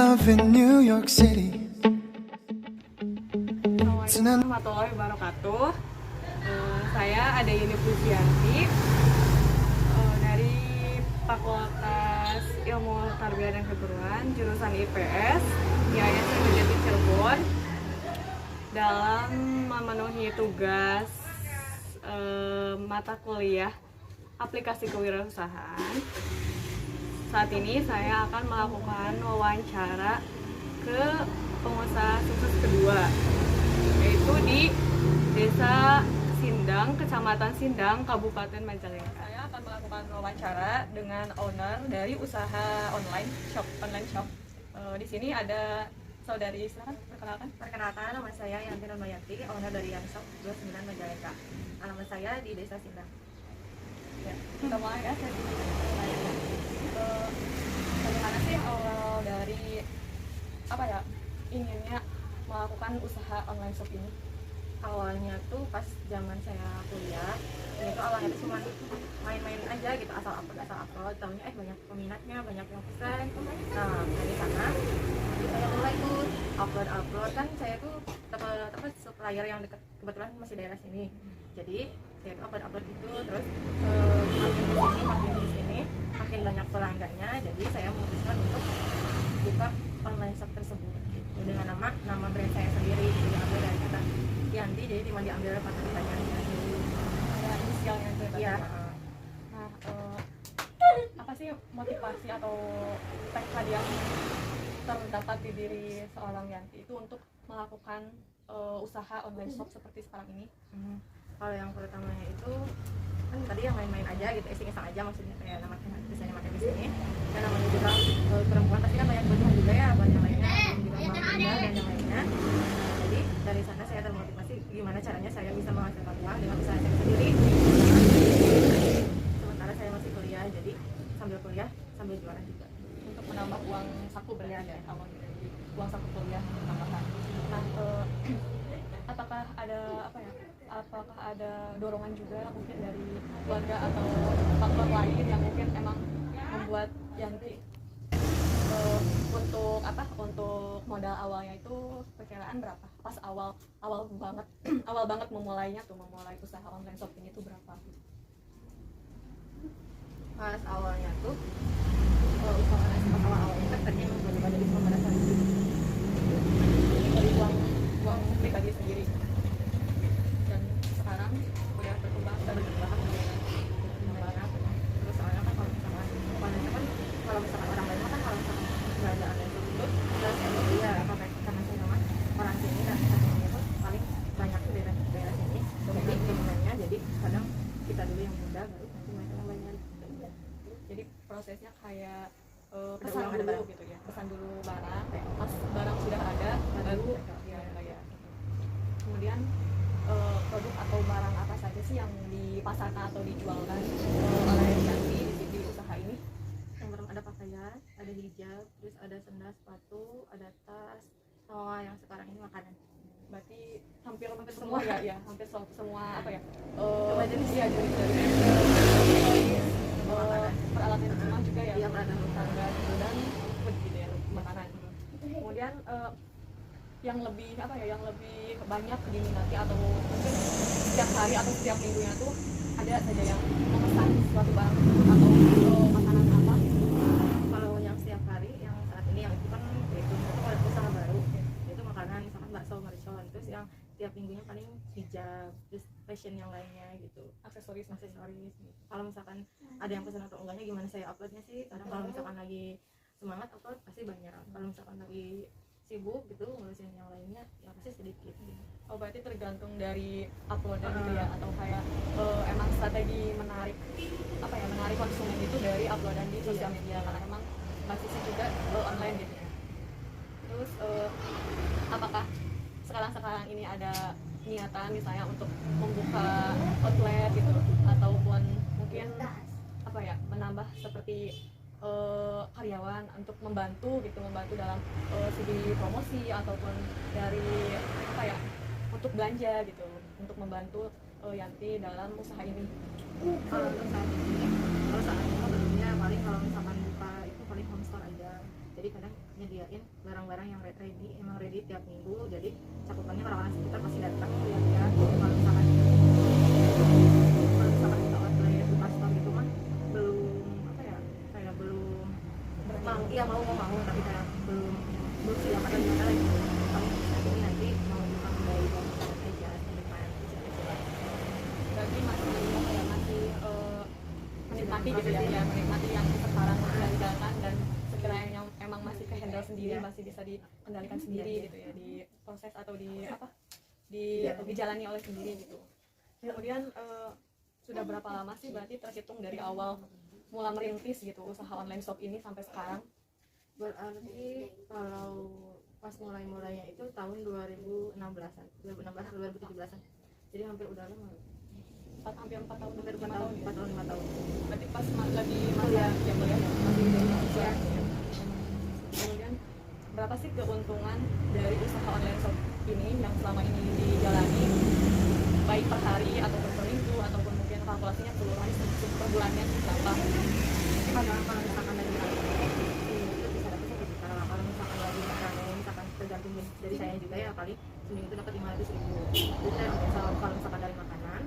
love in New York City. Assalamualaikum warahmatullahi wabarakatuh. Saya Ada Yuni Pujianti dari Fakultas Ilmu Tarbiyah dan Keguruan jurusan IPS Yayasan Kejati Cirebon. Dalam memenuhi tugas mata kuliah aplikasi kewirausahaan, saat ini saya akan melakukan wawancara ke pengusaha sukses kedua, yaitu di Desa Sindang, Kecamatan Sindang, Kabupaten Majalengka. Saya akan melakukan wawancara dengan owner dari usaha online shop. Di sini ada saudari, silakan perkenalkan. Perkenalkan, nama saya Yanti Nurmayati, owner dari Yanshop 29 Majalengka. Alamat saya di Desa Sindang. Ya, kita mulai ya. Bagaimana sih awal dari inginnya melakukan usaha online shop ini? Awalnya tuh pas zaman saya kuliah, itu awalnya tuh cuma main-main aja gitu, asal upload. Tahunya banyak peminatnya, banyak yang pesan. Nah dari sana saya mulai tuh upload kan. Saya tuh dapat supplier yang dekat, kebetulan masih daerah sini. Jadi saya tuh upload gitu, terus makin di sini makin banyak pelanggannya. Jadi saya memutuskan untuk buka online shop tersebut gitu, dengan nama brand saya sendiri, jadi ambil dari kata Yanti, jadi cuma diambil kata-katanya Ada inisialnya itu ya. Nah, apa sih motivasi atau tekad yang terdapat di diri seorang Yanti itu untuk melakukan usaha online shop seperti sekarang ini? Kalau yang pertamanya itu kan tadi yang main-main aja gitu, iseng-iseng aja, maksudnya kayak misalnya pakai di sini, dan namanya juga perempuan pasti kan banyak kebutuhan juga ya, buat yang lainnya, juga mampu juga dan yang lainnya. Jadi dari sana saya termotivasi gimana caranya saya bisa menghasilkan uang dengan usaha saya sendiri. Sementara saya masih kuliah, jadi sambil kuliah sambil jualan juga Untuk menambah uang saku berarti ya, awal dari uang saku kuliah tambahan. Nah, apakah ada dorongan juga mungkin dari keluarga atau faktor lain yang mungkin emang membuat Yanti untuk modal awalnya itu perkiraan berapa? Pas awal banget memulai usaha online shop ini tuh berapa? pas awalnya tuh usaha pas awalnya kan tadinya emang bener-bener dari pemanasan dulu. Dari uang pribadi sendiri, dan sekarang udah berkembang dan berkembang. Terus soalnya kan kalau misalkan orang lain kan kalau misalkan nggak ada online shop itu terus ya karena saya sama orang sini dan katanya itu paling banyak tuh daerah sini, jadi dominannya, jadi kadang kita dulu yang muda baru nanti mereka yang banyak. Jadi prosesnya kayak Ada pesan uang, ada dulu barang. gitu ya, pesan dulu barang, pas barang sudah ada baru ya bayar. Kemudian produk atau barang apa saja sih yang dipasarkan atau dijualkan oleh Yanti di usaha ini? Yang pertama ada pakaian, ada hijab, terus ada sendal, sepatu, ada tas, sama yang sekarang ini makanan. Berarti hampir semua ya, hampir semua Semua jenis. iya, jenis dari Makanan. peralatan rumah juga ya, Iya, peralatan rumah. tangga gitu, dan food gitu ya, makanan. Kemudian yang lebih banyak diminati atau mungkin setiap hari atau setiap minggunya tuh ada saja yang memesan suatu barang atau makanan apa? Kalau yang setiap hari, yang saat ini yang itu kan itu kalau usaha baru, itu makanan misalkan bakso, mercon, terus yang tiap minggunya paling hijab, terus fashion yang lainnya gitu, aksesoris gitu. Kalau misalkan ada yang pesan atau enggaknya gimana saya uploadnya sih, karena kalau misalkan lagi semangat upload pasti banyak, kalau misalkan lagi sibuk gitu ngurusin yang lainnya ya pasti sedikit gitu. Oh, berarti tergantung dari uploadan gitu ya, atau kayak emang strategi menarik konsumen itu dari uploadan di sosial media, karena emang basisnya juga online gitu ya. Terus apakah sekarang ini ada niatan misalnya untuk membuka outlet gitu, ataupun mungkin menambah seperti karyawan untuk membantu dalam segi promosi ataupun dari untuk belanja gitu, untuk membantu Yanti dalam usaha ini? Kalau saat ini belumnya paling kalau misalkan buka itu paling home store aja, jadi kadang nyediain barang-barang yang ready tiap minggu, jadi cakupannya orang-orang sekitar pasti datang lihat-lihat. Kalau misalkan kita outlet buka store gitu mah belum apa ya, kayak belum mau, iya mau tapi kayak belum siap atau gimana lagi. Kalau ini nanti mau buka kembali aja di depan berarti masih menikmati gitu ya, menikmati yang sekarang sedang jalan, dan sekiranya yang emang masih ke handle sendiri, masih bisa dikendalikan sendiri gitu ya, di proses atau dijalani oleh sendiri gitu. Kemudian sudah berapa lama sih berarti terhitung dari awal mula merintis gitu usaha online shop ini sampai sekarang? Berarti kalau pas mulainya itu tahun 2016-an, 2017-an. Jadi hampir udah lama. Hampir 4 tahun, Hampir 4 tahun, 5 tahun. Berarti pas lagi masa yang kuliah ya, masih di Indonesia. Kemudian berapa sih keuntungan dari usaha online shop ini yang selama ini dijalani, baik per hari ataupun per minggu ataupun mungkin kalkulasinya keseluruhan per bulannya berapa? Kalau misalkan dari itu bisa dapat 1 juta. Kalau misalkan lagi rame, misalkan tergantung dari saya juga ya, kali seminggu itu dapat 500.000. Jadi kalau misalkan dari makanan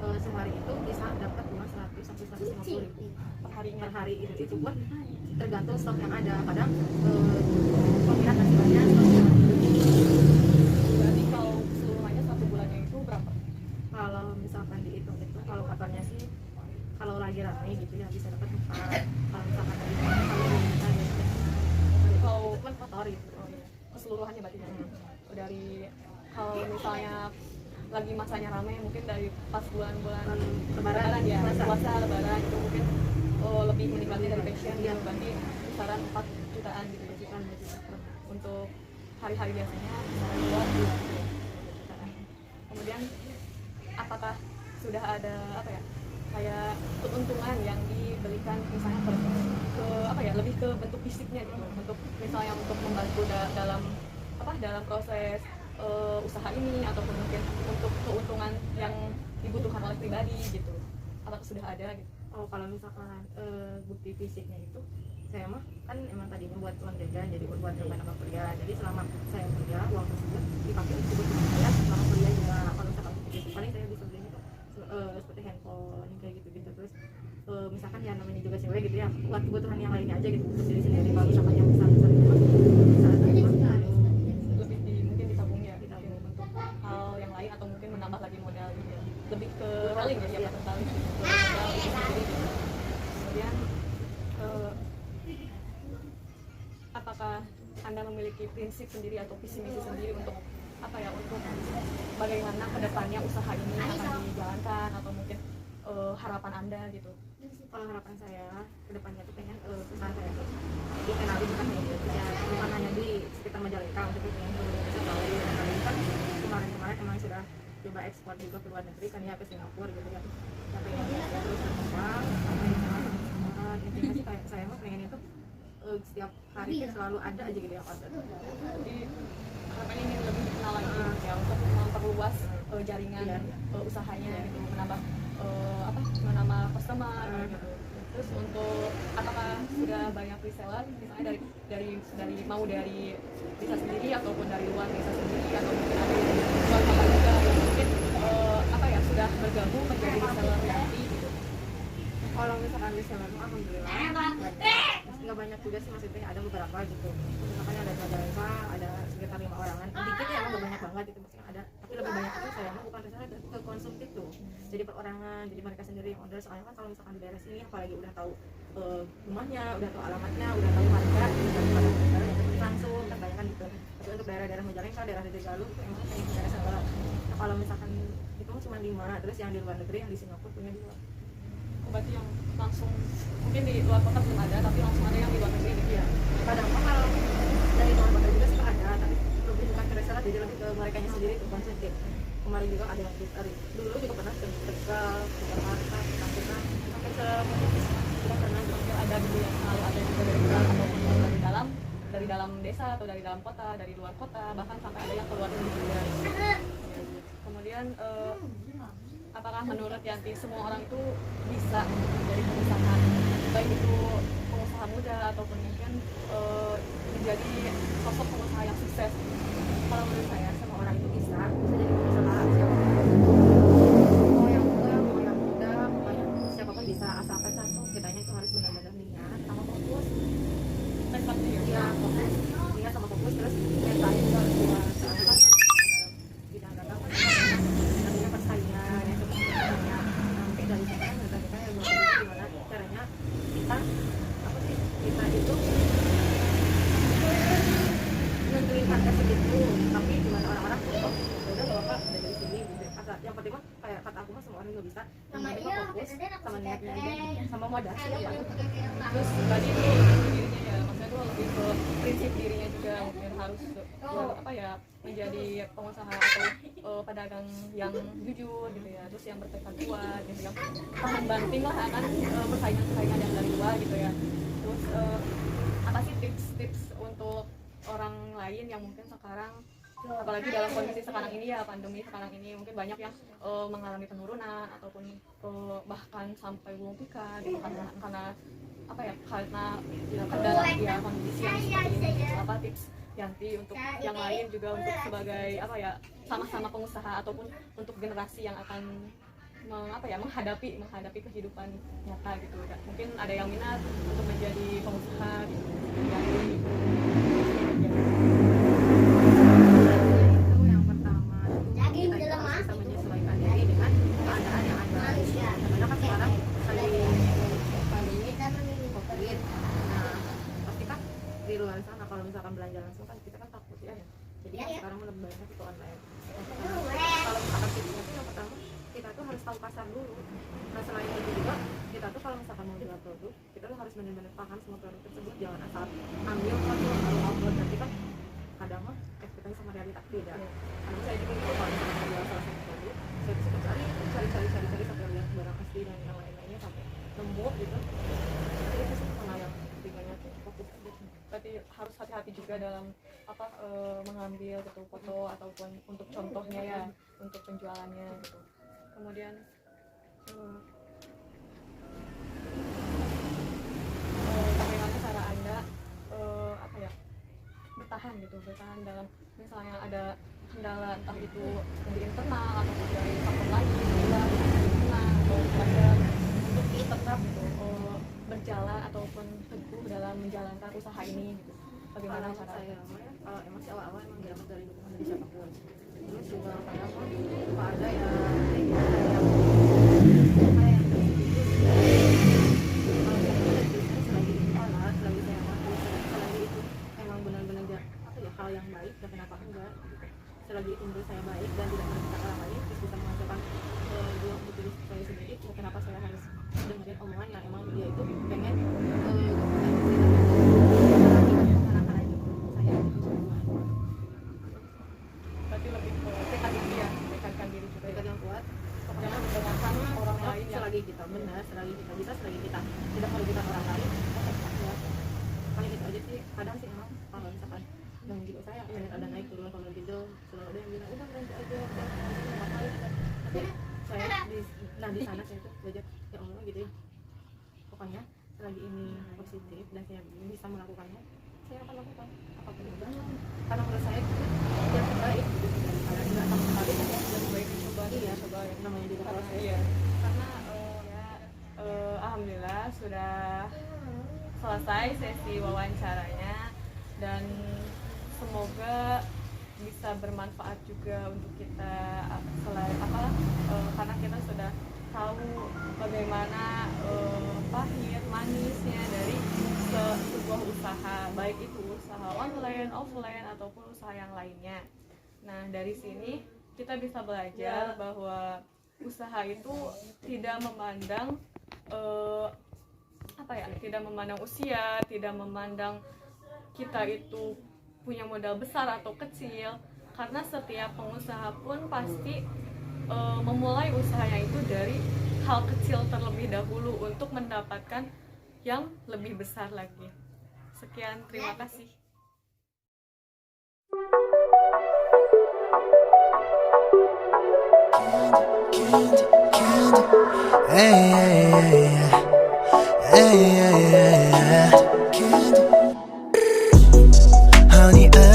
sehari itu bisa dapat cuma 100 sampai 150.000 per hari itu pun tergantung stok yang ada. Kadang peminat masih banyak, stok yang berarti kalau keseluruhannya 1 bulannya itu berapa? kalau misalkan dihitung itu, kalau kabarnya sih kalau lagi ramai gitu ya bisa dapat 4. Kalau misalkan lagi kalau kan kotor gitu. Keseluruhannya berarti dari kalau misalnya lagi masanya ramai, mungkin dari pas bulan-bulan lebaran ya, puasa lebaran itu mungkin lebih menikmati dari passion gitu, berarti kisaran 4 jutaan gitu ya, untuk hari-hari biasanya kisaran 2 jutaan. Kemudian apakah sudah ada apa ya, kayak keuntungan yang diberikan misalnya lebih ke bentuk fisiknya gitu, untuk misalnya untuk membantu dalam proses usaha ini, ataupun mungkin untuk keuntungan yang dibutuhkan oleh pribadi gitu, apakah sudah ada gitu? Oh, kalau misalkan bukti fisiknya itu saya mah kan emang tadinya buat uang jajan, jadi buat rencana kuliah. Jadi selama saya kuliah uang tersebut dipakai untuk kebutuhan saya selama kuliah juga. Kalau misalkan bukti fisik paling saya bisa beli itu seperti handphone kayak gitu-gitu. Terus misalkan ya namanya juga cewek gitu ya, buat kebutuhan yang lainnya aja gitu untuk diri sendiri. Kalau misalkan yang besar itu mungkin ditabung ya, untuk hal yang lain atau mungkin menambah lagi modal gitu ya, lebih ke rolling ya, modal itu sendiri gitu. Kemudian apakah Anda memiliki prinsip sendiri atau visi misi sendiri untuk untuk bagaimana kedepannya usaha ini akan dijalankan, atau mungkin harapan Anda gitu? Kalau harapan saya kedepannya tuh pengen usaha saya tuh dikenali bukan ya, bukan hanya di sekitar Majalengka, tapi pengen bisa tahu. Kan kemarin emang sudah coba ekspor juga ke luar negeri kan ya, ke Singapura gitu ya. Tapi pengen terus berkembang sampai di sana. Intinya sih kayak saya mah pengen itu setiap hari itu selalu ada aja gitu ya order. Jadi harapannya ingin lebih dikenal lagi ya, untuk memperluas jaringan usahanya gitu, menambah customer gitu. Terus untuk apakah sudah banyak reseller misalnya dari desa sendiri ataupun dari luar desa sendiri, atau mungkin ada yang luar kota juga yang mungkin sudah bergabung menjadi reseller nanti gitu? Kalau misalkan reseller alhamdulillah nggak banyak juga sih, maksudnya ada beberapa gitu. Misalkan ada Majalengka, ada sekitar 5 orangan, dikit ya, nggak banyak banget gitu maksudnya ada. Tapi lebih banyak itu saya mah bukan reseller, tapi ke konsumtif tuh. Jadi perorangan, jadi mereka sendiri yang order. Soalnya kan kalau misalkan di daerah sini apalagi udah tahu rumahnya, udah tahu alamatnya, udah tahu harga, udah tahu langsung terbayangkan gitu. Tapi untuk daerah-daerah Majalengka, daerah Galuh itu emang kayak daerah reseller. Nah, kalau misalkan itu cuma 5, terus yang di luar negeri, yang di Singapura punya 2. Berarti yang langsung mungkin di luar kota belum ada, tapi langsung ada yang di luar negeri gitu ya? Kadang kalau dari luar kota juga suka ada, tapi lebih bukan ke reseller, jadi lebih ke mereka sendiri, ke konsumtif. Kemarin juga ada yang dulu juga pernah ke Tegal, ke Jakarta, ke Tangerang, sampai ke sudah pernah juga ada gitu yang selalu ada juga dari luar, ataupun dari dalam desa atau dari dalam kota, dari luar kota, bahkan sampai ada yang keluar negeri juga. Kemudian apakah menurut Yanti semua orang itu bisa menjadi pengusaha, baik itu pengusaha muda ataupun mungkin menjadi sosok pengusaha yang sukses. Kalau menurut saya Semua orang itu bisa jadi pengusaha, siapapun, mau yang tua mau yang muda mau yang siapapun bisa, asalkan satu kitanya itu harus benar-benar niat sama fokus. seperti ya. Iya, fokus niat sama fokus, terus mentalnya juga harus kuat. Soalnya kan kalau dalam bidang dagang kan namanya persaingan, itu banyak. Nanti dari sana kita yang mau gimana caranya kita apa sih, kita itu nentuin harga segitu, tapi gimana orang-orang oh udah gak apa-apa udah dari sini gitu. Asal yang penting mah kayak kata aku mah semua orang juga bisa, yang penting mah fokus sama niatnya aja sama modal siapa. Terus tadi itu dirinya ya, maksudnya itu lebih ke prinsip dirinya juga, mungkin harus apa ya, menjadi pengusaha atau pedagang yang jujur gitu ya, terus yang bertekad kuat gitu, yang tahan banting lah akan persaingan-persaingan yang dari luar gitu ya. Terus apa sih tips-tips untuk orang lain yang mungkin sekarang, apalagi dalam kondisi sekarang ini ya, pandemi sekarang ini mungkin banyak yang mengalami penurunan ataupun bahkan sampai gulung tikar gitu karena apa ya, karena ya, kendala ya kondisi yang seperti ini gitu. Apa tips Yanti untuk yang lain juga, untuk sebagai apa ya, sama-sama pengusaha ataupun untuk generasi yang akan menghadapi kehidupan nyata gitu. Mungkin ada yang minat untuk menjadi pengusaha gitu. Itu yang pertama, kita itu harus bisa menyesuaikan diri dengan keadaan yang ada. Karena kan sekarang lagi pandemi COVID. Nah, pasti kan di luar sana kalau misalkan belanja langsung kan kita kan takut ya. Jadi sekarang lebih banyak itu online. Kalau misalkan kita itu yang pertama kita tuh harus tahu pasar dulu. Nah selain itu juga kita tuh kalau misalkan mau jual produk, kita tuh harus benar-benar paham semua produk tersebut. Jangan asal ambil foto lalu upload, nanti kan kadang mah ekspektasi sama realitas beda. Karena saya juga gitu, kalau misalkan mau jual salah satu produk, saya tuh suka cari sampai lihat barang asli dan yang lain-lainnya sampai nemu gitu. Jadi itu sih sama yang tinggalnya tuh fokus aja. Berarti harus hati-hati juga dalam apa mengambil gitu foto ataupun untuk contohnya ya, untuk penjualannya gitu. Kemudian bagaimana cara Anda apa ya, bertahan dalam misalnya ada kendala, entah itu dari internal ataupun dari faktor lain luar atau keluarga, untuk tetap gitu berjalan ataupun teguh dalam menjalankan usaha ini gitu. Bagaimana Kalau cara saya kalau emang awal-awal emang dapat dari dukungan dari siapapun. Terus juga kadang mah suka ada ya kayak yang selagi itu alat, selagi saya mampu, selagi itu emang benar-benar apa ya, hal yang baik, dan kenapa enggak gitu. Selagi itu menurut saya baik dan tidak merugikan orang lain, terus bisa menghasilkan uang untuk diri saya sendiri, ya kenapa saya harus dengerin omongan yang emang dia itu pengen berarti lebih ke tekad diri ya, tekadkan diri juga ya. tekad yang kuat. Jangan mendengarkan orang lain yang Selagi kita benar, selagi kita bisa, selagi kita tidak merugikan orang lain, ya paling itu aja sih. Kadang sih emang kalau misalkan yang gitu saya ada naik turun kalau gitu selalu ada yang bilang udah berhenti aja, udah ngapain gitu. Tapi saya di sana saya tuh belajar ya Allah gitu ya, pokoknya selagi ini positif dan saya bisa melakukannya, saya akan lakukan apapun itu. Karena menurut saya itu yang terbaik gitu, karena tidak sama sekali lebih baik dicoba. iya coba ya. namanya juga Karena proses. iya, karena alhamdulillah sudah selesai sesi wawancaranya, dan semoga bisa bermanfaat juga untuk kita selain karena kita sudah tahu bagaimana pahit manisnya dari sebuah usaha, baik itu usaha online, offline ataupun usaha yang lainnya. Nah dari sini kita bisa belajar bahwa usaha itu tidak memandang tidak memandang usia, tidak memandang kita itu punya modal besar atau kecil, karena setiap pengusaha pun pasti memulai usahanya itu dari hal kecil terlebih dahulu untuk mendapatkan yang lebih besar lagi. Sekian, terima kasih. Hey, hey, hey, hey, hey, hey, hey. Honey